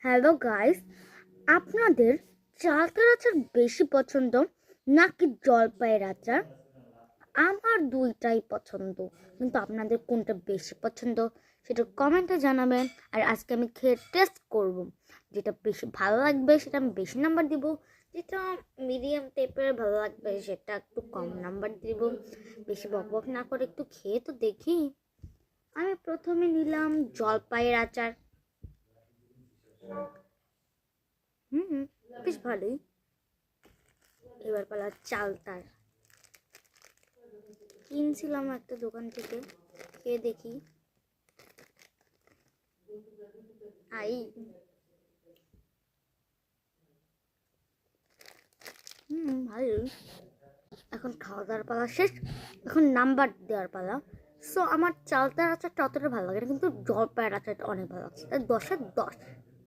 Hello guys, আপনাদের চালতার আচার বেশি পছন্দ নাকি জলপাইয়ের আচার? আমার দুইটাই পছন্দ, কিন্তু আপনাদের কোনটা বেশি পছন্দ সেটা কমেন্টে জানাবেন। আর আজকে আমি খেয়ে টেস্ট করব, যেটা বেশি ভালো লাগবে সেটা আমি বেশি নাম্বার দিব, যেটা মিডিয়াম টাইপের ভালো লাগবে সেটা একটু কম নাম্বার দিব। বেশি বকবক না করে একটু খেয়ে তো দেখি। আমি প্রথমে নিলাম জলপাইয়ের আচার। বেশ ভালোই। এবার পালা চালতার। কিনছিলাম একটা দোকান থেকে, খেয়ে দেখি। আই ভালো। এখন খাওয়া দাওয়ার পালা শেষ, এখন নাম্বার দেওয়ার পালা। সো আমার চালতার আচারটা অতটা ভালো লাগে না, কিন্তু জলপাইয়ের আচারটা অনেক ভালো লাগছে, তাই 10-এ 10।